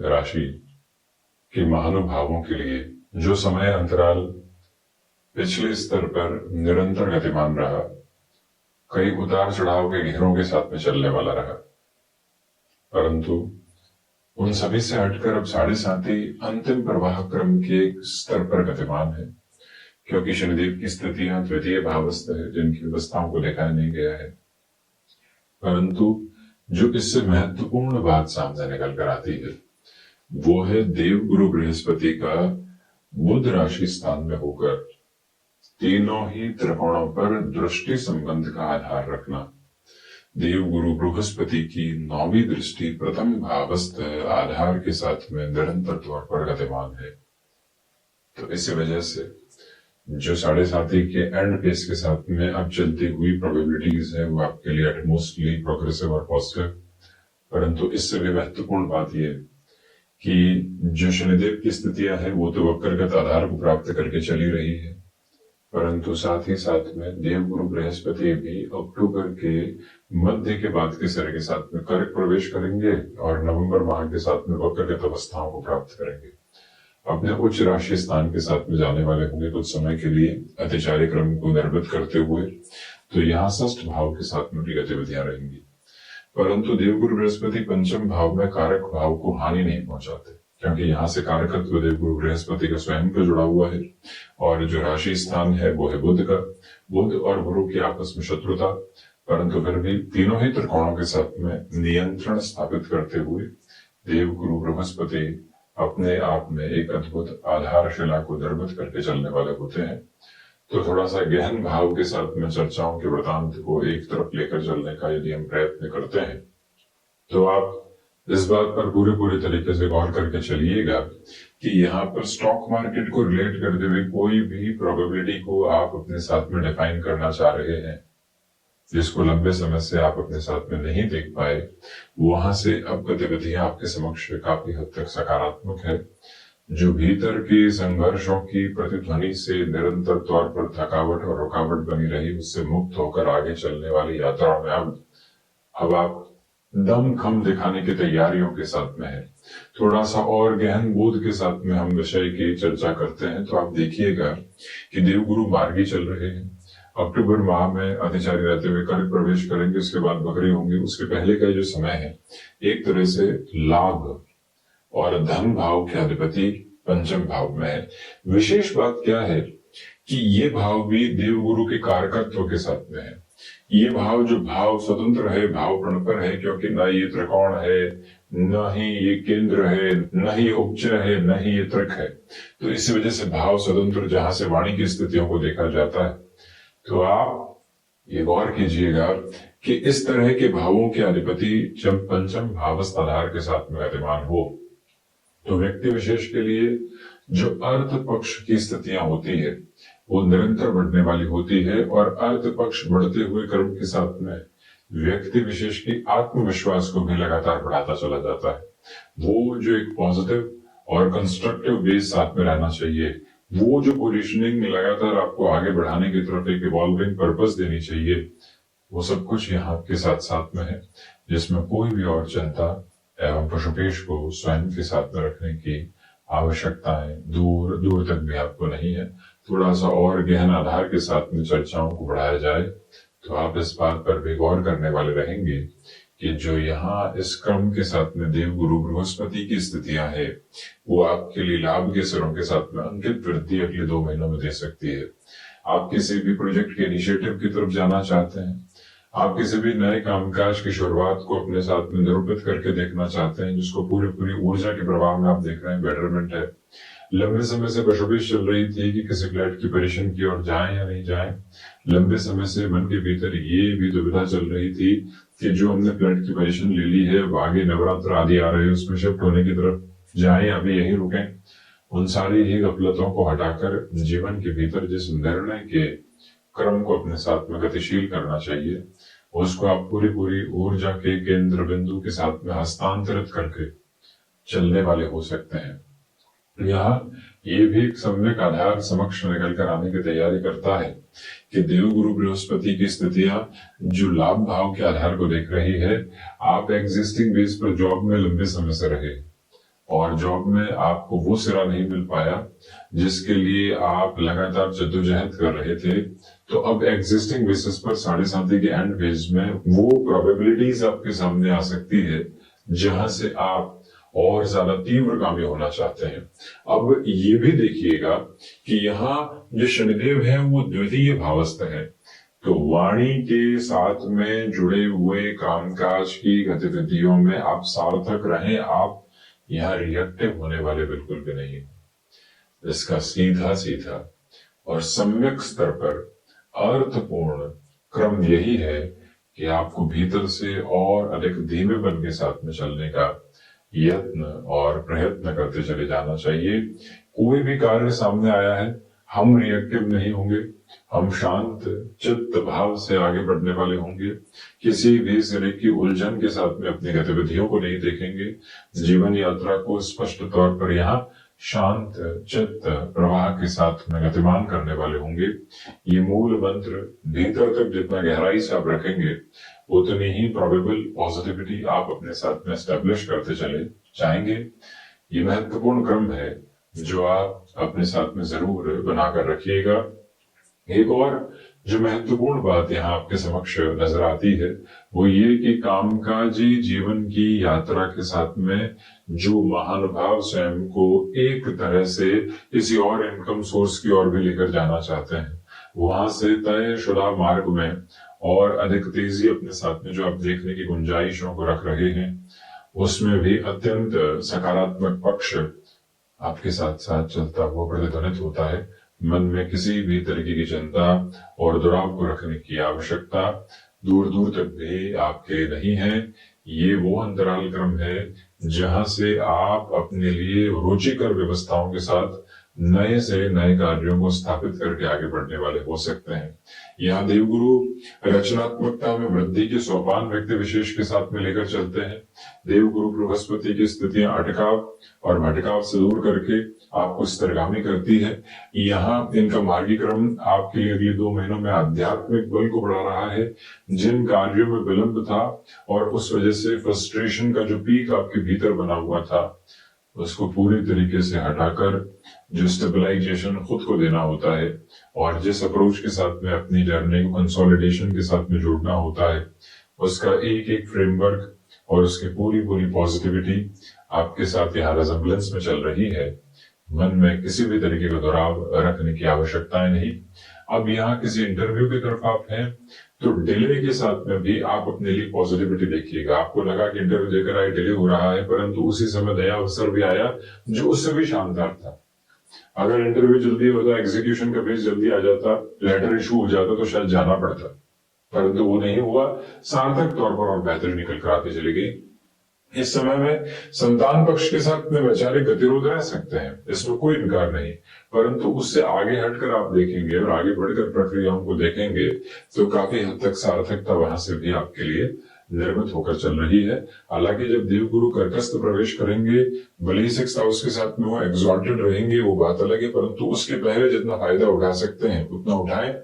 राशि के महानुभावों के लिए जो समय अंतराल पिछले स्तर पर निरंतर गतिमान रहा, कई उतार चढ़ाव के घेरों के साथ में चलने वाला रहा, परंतु उन सभी से हटकर अब 7.5 अंतिम प्रवाह क्रम के एक स्तर पर गतिमान है, क्योंकि शनिदेव की स्थितियां द्वितीय भावस्थ है, जिनकी व्यवस्थाओं को देखा नहीं गया है। परंतु जो इससे महत्वपूर्ण बात सामने निकल कर आती है वो है देव गुरु बृहस्पति का बुध राशि स्थान में होकर तीनों ही त्रिकोणों पर दृष्टि संबंध का आधार रखना। देव गुरु बृहस्पति की 9वीं दृष्टि प्रथम भावस्थ आधार के साथ में निरंतर तौर पर गतिमान है। तो इसी वजह से जो 7.5 के एंड फेस के साथ में अब चलती हुई प्रोबेबिलिटीज है वो आपके लिए एटमोस्टली प्रोग्रेसिव और पॉजिटिव। परंतु इससे भी महत्वपूर्ण बात यह कि जो शनिदेव की स्थितियां है वो तो वक्रगत आधार को प्राप्त करके चली रही है, परंतु साथ ही साथ में देवगुरु बृहस्पति भी अक्टूबर के मध्य के बाद के सिरे के साथ में कर्क प्रवेश करेंगे और नवंबर माह के साथ में वक्रगत अवस्थाओं को प्राप्त करेंगे। अपने उच्च राशि स्थान के साथ में जाने वाले होंगे कुछ समय के लिए अतिचारी क्रम को निर्मित करते हुए, तो यहाँ षष्ठ भाव के साथ में उनकी गतिविधियां रहेंगी। परंतु देवगुरु बृहस्पति पंचम भाव में कारक भाव को हानि नहीं पहुंचाते, क्योंकि यहाँ से कारकत्व देवगुरु बृहस्पति का स्वयं का जुड़ा हुआ है और जो राशि स्थान है वो है बुध का। बुध और गुरु की आपस में शत्रुता, परंतु फिर भी तीनों ही त्रिकोणों के साथ में नियंत्रण स्थापित करते हुए देवगुरु बृहस्पति अपने आप में एक अद्भुत आधारशिला को निर्मित करके चलने वाले होते हैं। तो थोड़ा सा गहन भाव के साथ में चर्चाओं के वृतांत को एक तरफ लेकर चलने का यदि हम प्रयत्न करते हैं तो आप इस बात पर पूरे तरीके से गौर करके चलिएगा कि यहाँ पर स्टॉक मार्केट को रिलेट करते हुए कोई भी प्रोबेबिलिटी को आप अपने साथ में डिफाइन करना चाह रहे हैं जिसको लंबे समय से आप अपने साथ में नहीं देख पाए, वहां से अब गतिविधियां आपके समक्ष काफी हद तक सकारात्मक है। जो भीतर की संघर्षों की प्रतिध्वनि से निरंतर तौर पर थकावट और रुकावट बनी रही, उससे मुक्त होकर आगे चलने वाली यात्रा में अब आप दम खम दिखाने की तैयारियों के साथ में है। थोड़ा सा और गहन बोध के साथ में हम विषय की चर्चा करते हैं तो आप देखिएगा कि देवगुरु मार्गी चल रहे हैं। अक्टूबर माह में अतिचारी रहते हुए कर्क प्रवेश करेंगे, उसके बाद बकरी होंगे। उसके पहले का जो समय है एक तरह से लाभ और धन भाव के अधिपति पंचम भाव में है। विशेष बात क्या है कि ये भाव भी देवगुरु के कारकत्व के साथ में है। ये भाव जो भाव स्वतंत्र है, भाव प्रणपर है, क्योंकि न ये त्रिकोण है, न ही ये केंद्र है, न ही उपच है, न ही ये त्रिक है। तो इसी वजह से भाव स्वतंत्र जहां से वाणी की स्थितियों को देखा जाता है, तो आप ये गौर कीजिएगा कि इस तरह के भावों के अधिपति जब पंचम भावस्थ आधार के साथ में गतिमान हो तो व्यक्ति विशेष के लिए जो अर्थ पक्ष की स्थितियां होती है वो निरंतर बढ़ने वाली होती है और अर्थ पक्ष बढ़ते हुए क्रम के साथ में व्यक्ति विशेष की आत्मविश्वास को भी लगातार बढ़ाता चला जाता है। वो जो एक पॉजिटिव और कंस्ट्रक्टिव बेस साथ में रहना चाहिए, वो जो पोजीशनिंग लगातार आपको आगे बढ़ाने की तरफ एक इवॉल्विंग पर्पस देनी चाहिए, वो सब कुछ यहाँ के साथ साथ में है, जिसमें कोई भी और चिंता एवं पशुपेश को स्वयं के साथ में रखने की आवश्यकताएं दूर दूर तक भी आपको नहीं है। थोड़ा सा और गहन आधार के साथ में चर्चाओं को बढ़ाया जाए तो आप इस बात पर भी गौर करने वाले रहेंगे कि जो यहाँ इस क्रम के साथ में देवगुरु बृहस्पति की स्थितियां है वो आपके लिए लाभ के सिरों के साथ में अंकित वृद्धि अगले 2 महीनों में दे सकती है। आप किसी भी प्रोजेक्ट के इनिशिएटिव की तरफ जाना चाहते हैं, आप किसी भी नए कामकाज की शुरुआत को अपने साथ में निरूपित करके देखना चाहते हैं, जिसको पूरी ऊर्जा के प्रभाव में आप देख रहे हैं बेटरमेंट है। लंबे समय से बशोबश चल रही थी कि किसी फ्लैट की पोजीशन की ओर जाएं या नहीं जाएं। लंबे समय से मन के भीतर ये भी दुविधा चल रही थी कि जो हमने फ्लैट की पोजीशन ले ली है, आगे नवरात्र आदि आ रहे हैं, उसमें शिफ्ट होने की तरफ जाएं या अभी यहीं रुकें। उन सारी ही गफलतों को हटाकर जीवन के भीतर जिस निर्णय के क्रम को अपने साथ में गतिशील करना चाहिए, उसको आप पूरी ऊर्जा के केंद्र बिंदु के साथ में हस्तांतरित करके चलने वाले हो सकते हैं। यहाँ ये भी एक सम्यक आधार समक्ष निकल कर आने की तैयारी करता है कि देवगुरु बृहस्पति की स्थितियां जो लाभ भाव के आधार को देख रही है, आप एग्जिस्टिंग बेस पर जॉब में लंबे समय से रहे और जॉब में आपको वो सिरा नहीं मिल पाया जिसके लिए आप लगातार जद्दोजहद कर रहे थे, तो अब एग्जिस्टिंग बेसिस पर 7.5 के एंड फेज में वो प्रोबेबिलिटीज आपके सामने आ सकती है जहां से आप और ज्यादा तीव्रगामी होना चाहते हैं। अब ये भी देखिएगा कि यहाँ जो शनिदेव है वो द्वितीय भावस्थ है, तो वाणी के साथ में जुड़े हुए कामकाज की गतिविधियों में आप सार्थक रहें, आप यहाँ रिएक्टिव होने वाले बिल्कुल भी नहीं। इसका सीधा सीधा और सम्यक स्तर पर अर्थपूर्ण क्रम यही है कि आपको भीतर से और अधिक धीमेपन के साथ में चलने का यत्न और प्रयत्न करते चले जाना चाहिए। कोई भी कार्य सामने आया है, हम रिएक्टिव नहीं होंगे, हम शांत चित्त भाव से आगे बढ़ने वाले होंगे। किसी भी सिरे की उलझन के साथ में अपनी गतिविधियों को नहीं देखेंगे। जीवन यात्रा को स्पष्ट तौर पर यहाँ शांत चित्त प्रवाह के साथ में गतिमान करने वाले होंगे। ये मूल मंत्र भीतर तक जितना गहराई से आप रखेंगे, उतनी ही प्रोबेबल पॉजिटिविटी आप अपने साथ में एस्टेब्लिश करते चले जाएंगे। ये महत्वपूर्ण क्रम है जो आप अपने साथ में जरूर बनाकर रखिएगा। एक और जो महत्वपूर्ण बात यहाँ आपके समक्ष नजर आती है वो ये कि कामकाजी जीवन की यात्रा के साथ में जो महानुभाव स्वयं को एक तरह से किसी और इनकम सोर्स की ओर भी लेकर जाना चाहते हैं, वहां से तयशुदा मार्ग में और अधिक तेजी अपने साथ में जो आप देखने की गुंजाइशों को रख रहे हैं, उसमें भी अत्यंत सकारात्मक पक्ष आपके साथ साथ चलता हुआ प्रतिध्वनित होता है। मन में किसी भी तरीके की चिंता और दुराव को रखने की आवश्यकता दूर दूर तक भी आपके नहीं है। ये वो अंतराल क्रम है जहां से आप अपने लिए रुचिकर व्यवस्थाओं के साथ नए से नए कार्यों को स्थापित करके आगे बढ़ने वाले हो सकते हैं। यहाँ देवगुरु रचनात्मकता में वृद्धि के सोपान व्यक्ति विशेष के साथ में लेकर चलते हैं। देवगुरु बृहस्पति की स्थितियां अटकाव और भटकाव से दूर करके आपको स्थिरगामी करती है। यहाँ इनका मार्गी क्रम आपके लिए अगले 2 महीनों में आध्यात्मिक बल को बढ़ा रहा है। जिन कार्यों में विलंब था और उस वजह से फ्रस्ट्रेशन का जो पीक आपके भीतर बना हुआ था, उसको पूरी तरीके से हटाकर जो स्टेबलाइजेशन खुद को देना होता है और जिस अप्रोच के साथ में अपनी जर्नी को कंसोलिडेशन के साथ में जोड़ना होता है, उसका एक एक फ्रेमवर्क और उसकी पूरी पूरी पॉजिटिविटी आपके साथ यहाँ रेजम्बलेंस में चल रही है। मन में किसी भी तरीके का दुराव रखने की आवश्यकता नहीं। अब यहाँ किसी इंटरव्यू की तरफ आप हैं तो डिले के साथ में भी आप अपने लिए पॉजिटिविटी देखिएगा। आपको लगा कि इंटरव्यू देकर आए डिले हो रहा है, परंतु उसी समय नया अवसर भी आया जो उससे भी शानदार था। अगर इंटरव्यू जल्दी होता, एग्जीक्यूशन का फेज जल्दी आ जाता, लेटर इशू हो जाता तो शायद जाना पड़ता, परंतु वो नहीं हुआ। सार्थक तौर पर और बेहतर निकल कर आती चली गई। इस समय में संतान पक्ष के साथ में वैचारिक गतिरोध रह सकते हैं, इसमें कोई इनकार नहीं, परंतु उससे आगे हटकर आप देखेंगे और आगे बढ़कर प्रक्रियाओं को देखेंगे तो काफी हद तक सार्थकता वहां से भी आपके लिए निर्मित होकर चल रही है। हालांकि जब देवगुरु कर्कस्थ प्रवेश करेंगे, भले ही 6th हाउस के साथ में वो एग्जॉल्टेड रहेंगे, वो बात अलग है, परंतु उसके पहले जितना फायदा उठा सकते हैं उतना उठाएं।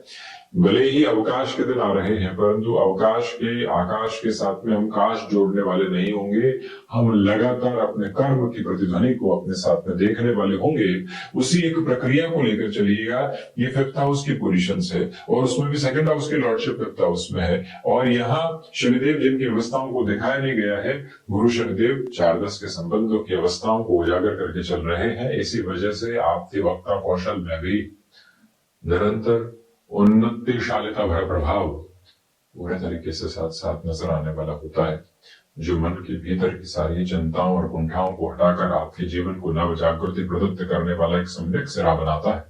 भले ही अवकाश के दिन आ रहे हैं, परंतु अवकाश के आकाश के साथ में हम काश जोड़ने वाले नहीं होंगे। हम लगातार अपने कर्म की प्रतिध्वनि को अपने साथ में देखने वाले होंगे। उसी एक प्रक्रिया को लेकर चलिएगा। ये 5th हाउस की पोजीशन है और उसमें भी 2nd हाउस की लॉर्डशिप 5th हाउस में है। और यहाँ शनिदेव जिनकी अवस्थाओं को दिखाया नहीं गया है, गुरु शनिदेव 4-10 के संबंधों की अवस्थाओं को उजागर करके चल रहे हैं। इसी वजह से आपके वक्ता कौशल में भी निरंतर उन्नतिशालिता भरा प्रभाव पूरे तरीके से साथ साथ नजर आने वाला होता है, जो मन के भीतर की सारी चिंताओं और कुंठाओं को हटाकर आपके जीवन को नव जागृति प्रदत्त करने वाला एक सम्यक सिरा बनाता है।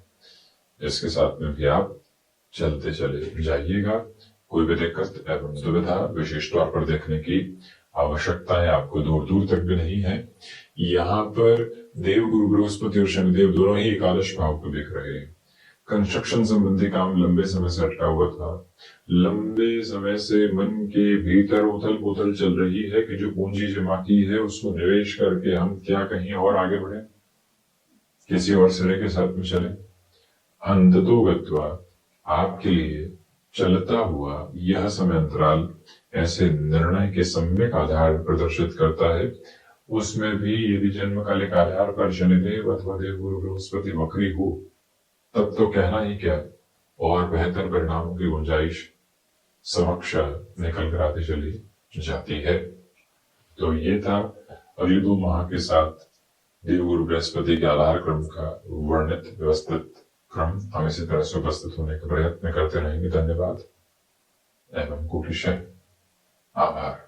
इसके साथ में भी आप चलते चले जाइएगा। कोई भी दिक्कत एवं दुविधा विशेष तौर पर देखने की आवश्यकता है आपको दूर दूर तक भी नहीं है। यहाँ पर देव गुरु बृहस्पति और शनिदेव दोनों ही एकादश भाव को देख रहे हैं। कंस्ट्रक्शन संबंधी काम लंबे समय से अटका हुआ था। लंबे समय से मन के भीतर उथल पुथल चल रही है कि जो पूंजी जमा की है उसको निवेश करके हम क्या कहीं और आगे बढ़े, किसी और सिरे के साथ में चले। अंततोगत्वा आपके लिए चलता हुआ यह समय अंतराल ऐसे निर्णय के सम्यक आधार प्रदर्शित करता है उसमें भी यदि जन्म काले काल्यार पर शनिदेव अथवा देवगुरु बृहस्पति वक्री हो, तब तो कहना ही क्या, और बेहतर परिणामों की गुंजाइश समक्ष निकल कर आती चली जाती है। तो ये था अगले 2 माह के साथ देवगुरु बृहस्पति के आधार क्रम का वर्णित व्यवस्थित क्रम। हम इसी तरह से उपस्थित होने का प्रयत्न करते रहेंगे। धन्यवाद एवं कोटिशः आभार।